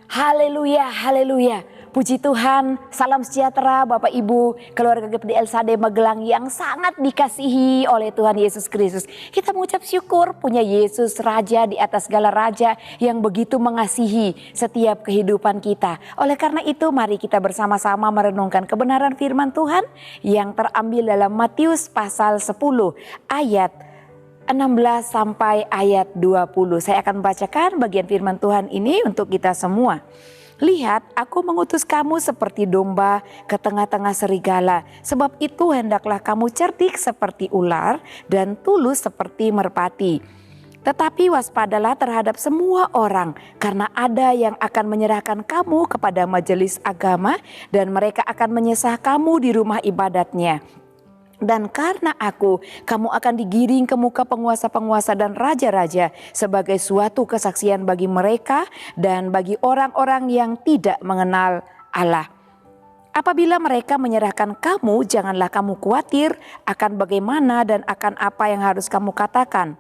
Haleluya, haleluya. Puji Tuhan, salam sejahtera Bapak Ibu, keluarga GPD LSAD Magelang yang sangat dikasihi oleh Tuhan Yesus Kristus. Kita mengucap syukur punya Yesus Raja di atas segala raja yang begitu mengasihi setiap kehidupan kita. Oleh karena itu mari kita bersama-sama merenungkan kebenaran firman Tuhan yang terambil dalam Matius pasal 10 ayat 16 sampai ayat 20. Saya akan membacakan bagian firman Tuhan ini untuk kita semua. Lihat, aku mengutus kamu seperti domba ke tengah-tengah serigala. Sebab itu hendaklah kamu cerdik seperti ular dan tulus seperti merpati. Tetapi waspadalah terhadap semua orang, karena ada yang akan menyerahkan kamu kepada majelis agama dan mereka akan menyesah kamu di rumah ibadatnya. Dan karena aku, kamu akan digiring ke muka penguasa-penguasa dan raja-raja sebagai suatu kesaksian bagi mereka dan bagi orang-orang yang tidak mengenal Allah. Apabila mereka menyerahkan kamu, janganlah kamu khawatir akan bagaimana dan akan apa yang harus kamu katakan.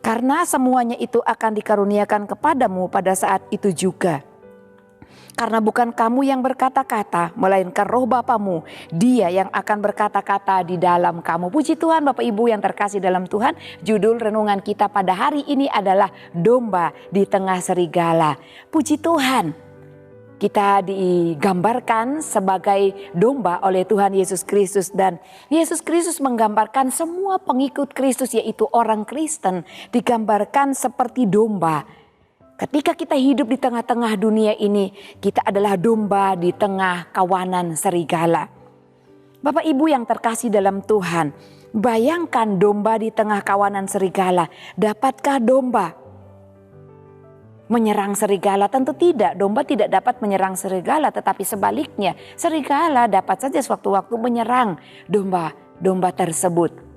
Karena semuanya itu akan dikaruniakan kepadamu pada saat itu juga. Karena bukan kamu yang berkata-kata, melainkan roh Bapamu, Dia yang akan berkata-kata di dalam kamu. Puji Tuhan Bapak Ibu yang terkasih dalam Tuhan, judul renungan kita pada hari ini adalah domba di tengah serigala. Puji Tuhan, kita digambarkan sebagai domba oleh Tuhan Yesus Kristus. Dan Yesus Kristus menggambarkan semua pengikut Kristus, yaitu orang Kristen, digambarkan seperti domba. Ketika kita hidup di tengah-tengah dunia ini, kita adalah domba di tengah kawanan serigala. Bapak Ibu yang terkasih dalam Tuhan, bayangkan domba di tengah kawanan serigala. Dapatkah domba menyerang serigala? Tentu tidak, domba tidak dapat menyerang serigala, tetapi sebaliknya, serigala dapat saja sewaktu-waktu menyerang domba tersebut.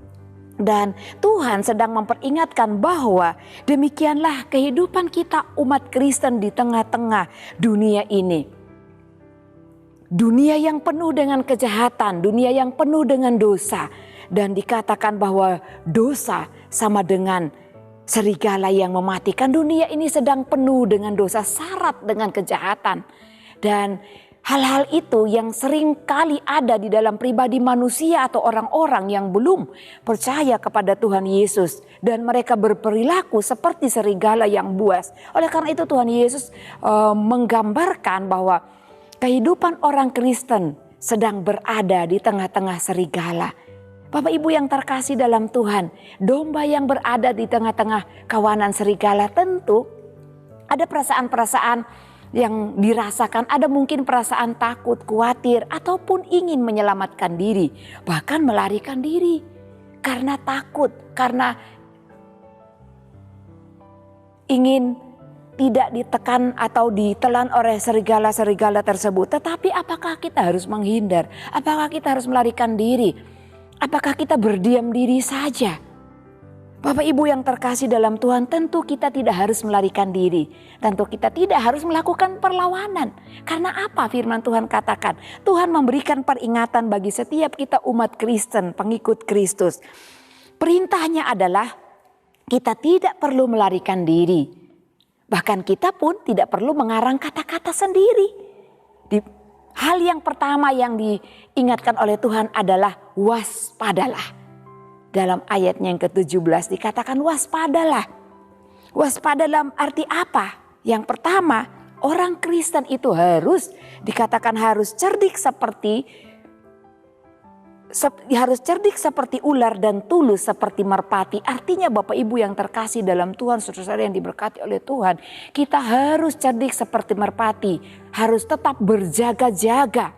Dan Tuhan sedang memperingatkan bahwa demikianlah kehidupan kita umat Kristen di tengah-tengah dunia ini. Dunia yang penuh dengan kejahatan, dunia yang penuh dengan dosa. Dan dikatakan bahwa dosa sama dengan serigala yang mematikan. Dunia ini sedang penuh dengan dosa, syarat dengan kejahatan. Dan hal-hal itu yang sering kali ada di dalam pribadi manusia atau orang-orang yang belum percaya kepada Tuhan Yesus. Dan mereka berperilaku seperti serigala yang buas. Oleh karena itu Tuhan Yesus menggambarkan bahwa kehidupan orang Kristen sedang berada di tengah-tengah serigala. Bapak Ibu yang terkasih dalam Tuhan, domba yang berada di tengah-tengah kawanan serigala tentu ada perasaan-perasaan yang dirasakan, ada mungkin perasaan takut, khawatir, ataupun ingin menyelamatkan diri, bahkan melarikan diri karena takut, karena ingin tidak ditekan atau ditelan oleh serigala-serigala tersebut. Tetapi apakah kita harus menghindar? Apakah kita harus melarikan diri? Apakah kita berdiam diri saja? Bapak Ibu yang terkasih dalam Tuhan, tentu kita tidak harus melarikan diri. Tentu kita tidak harus melakukan perlawanan. Karena apa firman Tuhan katakan? Tuhan memberikan peringatan bagi setiap kita umat Kristen, pengikut Kristus. Perintahnya adalah kita tidak perlu melarikan diri. Bahkan kita pun tidak perlu mengarang kata-kata sendiri. Hal yang pertama yang diingatkan oleh Tuhan adalah waspadalah. Dalam ayatnya yang ke-17 dikatakan waspadalah. Waspada dalam arti apa? Yang pertama, orang Kristen itu dikatakan harus cerdik seperti ular dan tulus seperti merpati. Artinya Bapak Ibu yang terkasih dalam Tuhan, saudara-saudara yang diberkati oleh Tuhan, kita harus cerdik seperti merpati, harus tetap berjaga-jaga,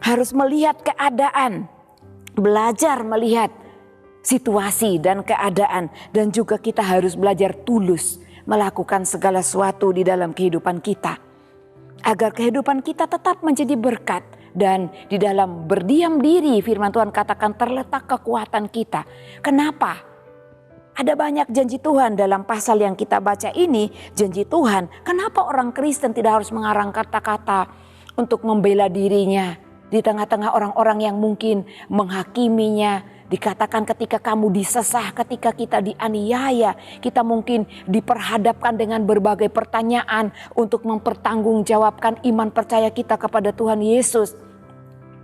harus melihat keadaan, belajar melihat situasi dan keadaan, dan juga kita harus belajar tulus melakukan segala sesuatu di dalam kehidupan kita agar kehidupan kita tetap menjadi berkat. Dan di dalam berdiam diri, firman Tuhan katakan terletak kekuatan kita. Kenapa? Ada banyak janji Tuhan dalam pasal yang kita baca ini. Janji Tuhan, kenapa orang Kristen tidak harus mengarang kata-kata untuk membela dirinya di tengah-tengah orang-orang yang mungkin menghakiminya Dikatakan ketika kamu disesah, ketika kita dianiaya, kita mungkin diperhadapkan dengan berbagai pertanyaan untuk mempertanggungjawabkan iman percaya kita kepada Tuhan Yesus.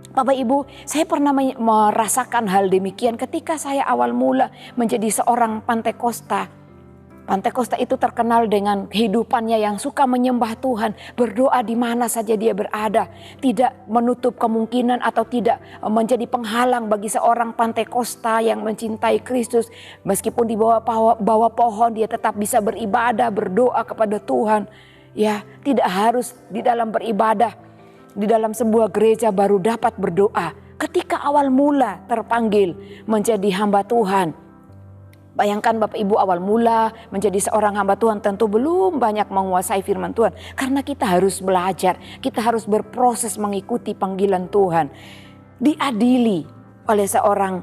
Bapak Ibu, saya pernah merasakan hal demikian ketika saya awal mula menjadi seorang Pantekosta. Pantekosta itu terkenal dengan kehidupannya yang suka menyembah Tuhan, berdoa di mana saja dia berada, tidak menutup kemungkinan atau tidak menjadi penghalang bagi seorang Pantekosta yang mencintai Kristus. Meskipun di bawah pohon dia tetap bisa beribadah, berdoa kepada Tuhan. Ya, tidak harus di dalam beribadah di dalam sebuah gereja baru dapat berdoa. Ketika awal mula terpanggil menjadi hamba Tuhan. Bayangkan Bapak Ibu, awal mula menjadi seorang hamba Tuhan tentu belum banyak menguasai firman Tuhan. Karena kita harus belajar, kita harus berproses mengikuti panggilan Tuhan. Diadili oleh seorang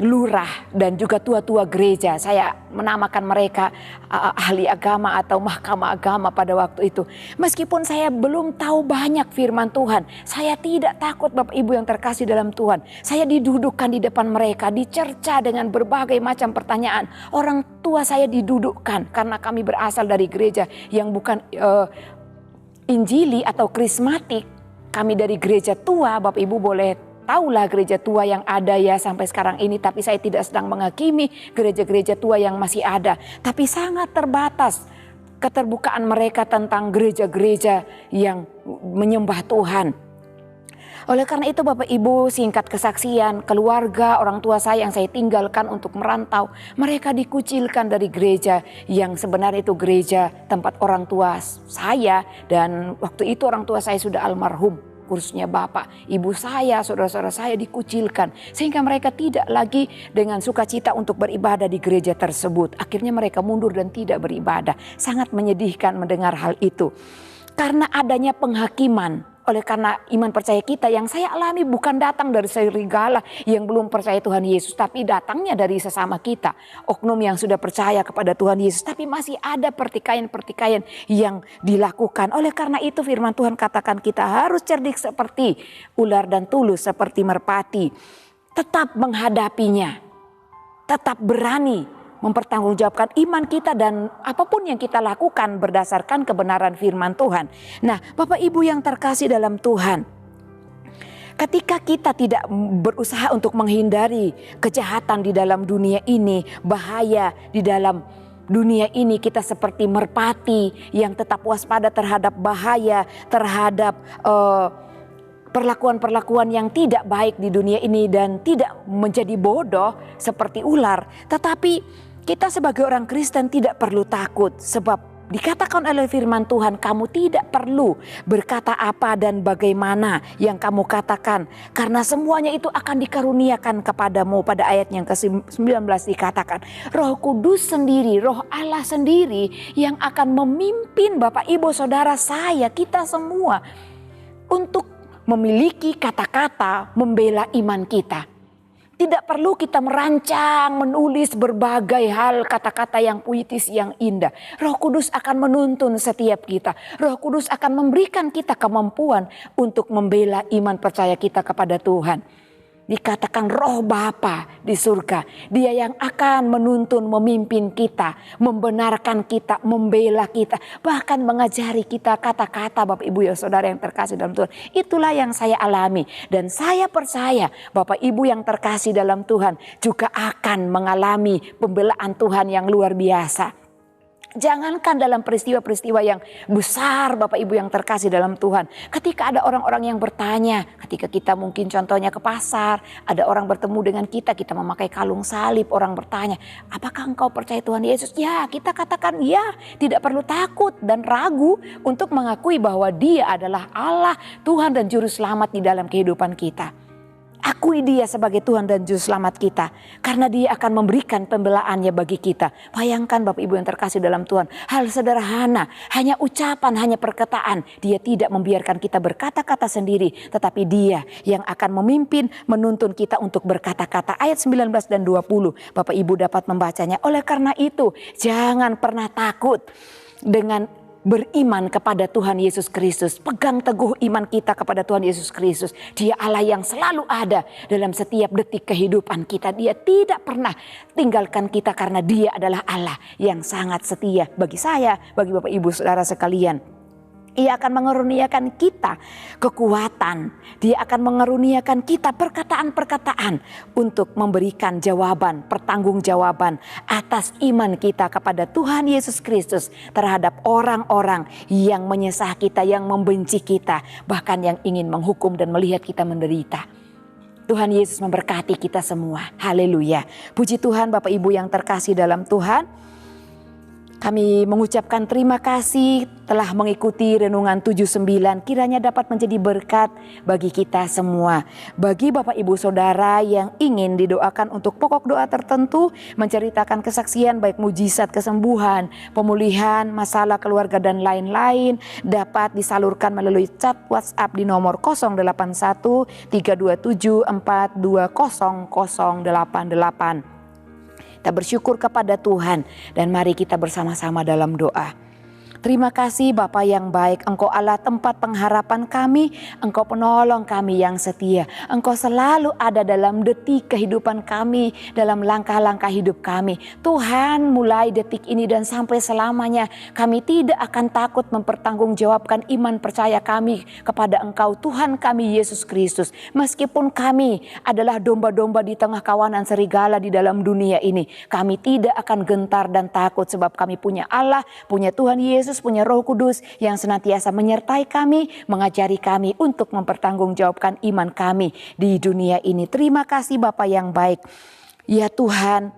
lurah dan juga tua-tua gereja. Saya menamakan mereka ahli agama atau mahkamah agama pada waktu itu. Meskipun saya belum tahu banyak firman Tuhan, saya tidak takut Bapak Ibu yang terkasih dalam Tuhan. Saya didudukkan di depan mereka, dicerca dengan berbagai macam pertanyaan. Orang tua saya didudukkan karena kami berasal dari gereja yang bukan Injili atau Krismatik. Kami dari gereja tua, Bapak Ibu boleh tahulah gereja tua yang ada ya sampai sekarang ini, tapi saya tidak sedang menghakimi gereja-gereja tua yang masih ada. Tapi sangat terbatas keterbukaan mereka tentang gereja-gereja yang menyembah Tuhan. Oleh karena itu Bapak Ibu, singkat kesaksian, keluarga orang tua saya yang saya tinggalkan untuk merantau, mereka dikucilkan dari gereja yang sebenarnya itu gereja tempat orang tua saya, dan waktu itu orang tua saya sudah almarhum. Khususnya bapak, ibu saya, saudara-saudara saya dikucilkan. Sehingga mereka tidak lagi dengan sukacita untuk beribadah di gereja tersebut. Akhirnya mereka mundur dan tidak beribadah. Sangat menyedihkan mendengar hal itu. Karena adanya penghakiman. Oleh karena iman percaya kita yang saya alami bukan datang dari serigala yang belum percaya Tuhan Yesus. Tapi datangnya dari sesama kita. Oknum yang sudah percaya kepada Tuhan Yesus. Tapi masih ada pertikaian-pertikaian yang dilakukan. Oleh karena itu firman Tuhan katakan kita harus cerdik seperti ular dan tulus seperti merpati. Tetap menghadapinya. Tetap berani mempertanggungjawabkan iman kita dan apapun yang kita lakukan berdasarkan kebenaran firman Tuhan. Nah, Bapak Ibu yang terkasih dalam Tuhan, ketika kita tidak berusaha untuk menghindari kejahatan di dalam dunia ini, bahaya di dalam dunia ini, kita seperti merpati yang tetap waspada terhadap bahaya, terhadap perlakuan-perlakuan yang tidak baik di dunia ini dan tidak menjadi bodoh seperti ular. Tetapi kita sebagai orang Kristen tidak perlu takut, sebab dikatakan oleh firman Tuhan, kamu tidak perlu berkata apa dan bagaimana yang kamu katakan, karena semuanya itu akan dikaruniakan kepadamu. Pada ayat yang ke-19 dikatakan, Roh Kudus sendiri, Roh Allah sendiri yang akan memimpin Bapak Ibu Saudara saya, kita semua untuk memiliki kata-kata membela iman kita. Tidak perlu kita merancang, menulis berbagai hal kata-kata yang puitis, yang indah. Roh Kudus akan menuntun setiap kita. Roh Kudus akan memberikan kita kemampuan untuk membela iman percaya kita kepada Tuhan. Dikatakan Roh Bapa di surga, Dia yang akan menuntun, memimpin kita, membenarkan kita, membela kita, bahkan mengajari kita kata-kata Bapak Ibu ya Saudara yang terkasih dalam Tuhan. Itulah yang saya alami dan saya percaya Bapak Ibu yang terkasih dalam Tuhan juga akan mengalami pembelaan Tuhan yang luar biasa. Jangankan dalam peristiwa-peristiwa yang besar Bapak Ibu yang terkasih dalam Tuhan. Ketika ada orang-orang yang bertanya, ketika kita mungkin contohnya ke pasar, ada orang bertemu dengan kita memakai kalung salib, orang bertanya, apakah engkau percaya Tuhan Yesus? Ya, kita katakan ya, tidak perlu takut dan ragu untuk mengakui bahwa Dia adalah Allah, Tuhan dan Juru Selamat di dalam kehidupan kita. Akui Dia sebagai Tuhan dan Juru Selamat kita. Karena Dia akan memberikan pembelaannya bagi kita. Bayangkan Bapak Ibu yang terkasih dalam Tuhan. Hal sederhana, hanya ucapan, hanya perkataan. Dia tidak membiarkan kita berkata-kata sendiri. Tetapi Dia yang akan memimpin, menuntun kita untuk berkata-kata. Ayat 19 dan 20 Bapak Ibu dapat membacanya. Oleh karena itu jangan pernah takut dengan beriman kepada Tuhan Yesus Kristus. Pegang teguh iman kita kepada Tuhan Yesus Kristus. Dia Allah yang selalu ada dalam setiap detik kehidupan kita. Dia tidak pernah tinggalkan kita karena Dia adalah Allah yang sangat setia bagi saya, bagi Bapak Ibu Saudara sekalian. Ia akan mengaruniakan kita kekuatan. Dia akan mengaruniakan kita perkataan-perkataan untuk memberikan jawaban, pertanggungjawaban atas iman kita kepada Tuhan Yesus Kristus terhadap orang-orang yang menyesah kita, yang membenci kita, bahkan yang ingin menghukum dan melihat kita menderita. Tuhan Yesus memberkati kita semua. Haleluya. Puji Tuhan, Bapak Ibu yang terkasih dalam Tuhan. Kami mengucapkan terima kasih telah mengikuti Renungan 79. Kiranya dapat menjadi berkat bagi kita semua. Bagi Bapak Ibu Saudara yang ingin didoakan untuk pokok doa tertentu, menceritakan kesaksian baik mujizat kesembuhan, pemulihan, masalah keluarga dan lain-lain, dapat disalurkan melalui chat WhatsApp di nomor 081 327 420 088. Kita bersyukur kepada Tuhan dan mari kita bersama-sama dalam doa. Terima kasih Bapa yang baik, Engkau Allah tempat pengharapan kami, Engkau penolong kami yang setia. Engkau selalu ada dalam detik kehidupan kami, dalam langkah-langkah hidup kami. Tuhan, mulai detik ini dan sampai selamanya kami tidak akan takut mempertanggungjawabkan iman percaya kami kepada Engkau Tuhan kami Yesus Kristus. Meskipun kami adalah domba-domba di tengah kawanan serigala di dalam dunia ini, kami tidak akan gentar dan takut sebab kami punya Allah, punya Tuhan Yesus, punya Roh Kudus yang senantiasa menyertai kami, mengajari kami untuk mempertanggungjawabkan iman kami di dunia ini. Terima kasih Bapa yang baik. Ya Tuhan,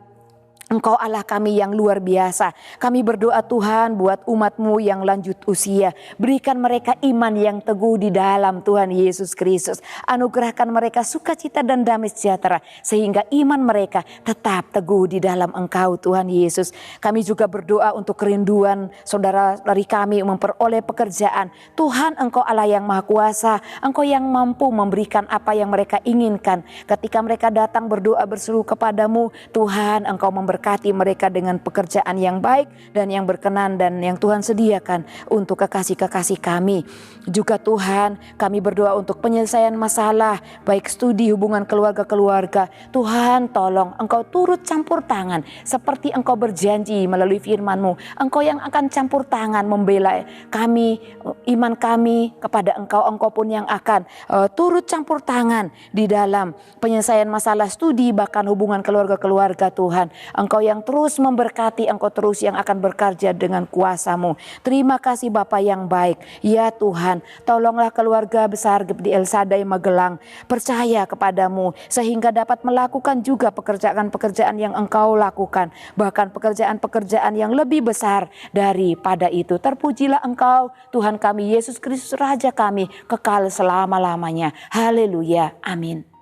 Engkau Allah kami yang luar biasa. Kami berdoa Tuhan buat umat-Mu yang lanjut usia. Berikan mereka iman yang teguh di dalam Tuhan Yesus Kristus. Anugerahkan mereka sukacita dan damai sejahtera. Sehingga iman mereka tetap teguh di dalam Engkau Tuhan Yesus. Kami juga berdoa untuk kerinduan saudara dari kami memperoleh pekerjaan. Tuhan, Engkau Allah yang Maha Kuasa. Engkau yang mampu memberikan apa yang mereka inginkan. Ketika mereka datang berdoa berseru kepadamu, Tuhan, Engkau memberkati mereka dengan pekerjaan yang baik dan yang berkenan dan yang Tuhan sediakan untuk kekasih-kekasih kami. Juga Tuhan, kami berdoa untuk penyelesaian masalah baik studi, hubungan keluarga-keluarga. Tuhan, tolong Engkau turut campur tangan seperti Engkau berjanji melalui firman-Mu. Engkau yang akan campur tangan membela kami, iman kami kepada Engkau. Engkau pun yang akan turut campur tangan di dalam penyelesaian masalah studi bahkan hubungan keluarga-keluarga Tuhan. Engkau yang terus memberkati, Engkau terus yang akan bekerja dengan kuasa-Mu. Terima kasih Bapa yang baik. Ya Tuhan, tolonglah keluarga besar GPD El Shaddai Magelang percaya kepadamu sehingga dapat melakukan juga pekerjaan-pekerjaan yang Engkau lakukan. Bahkan pekerjaan-pekerjaan yang lebih besar daripada itu. Terpujilah Engkau Tuhan kami Yesus Kristus Raja kami kekal selama-lamanya. Haleluya. Amin.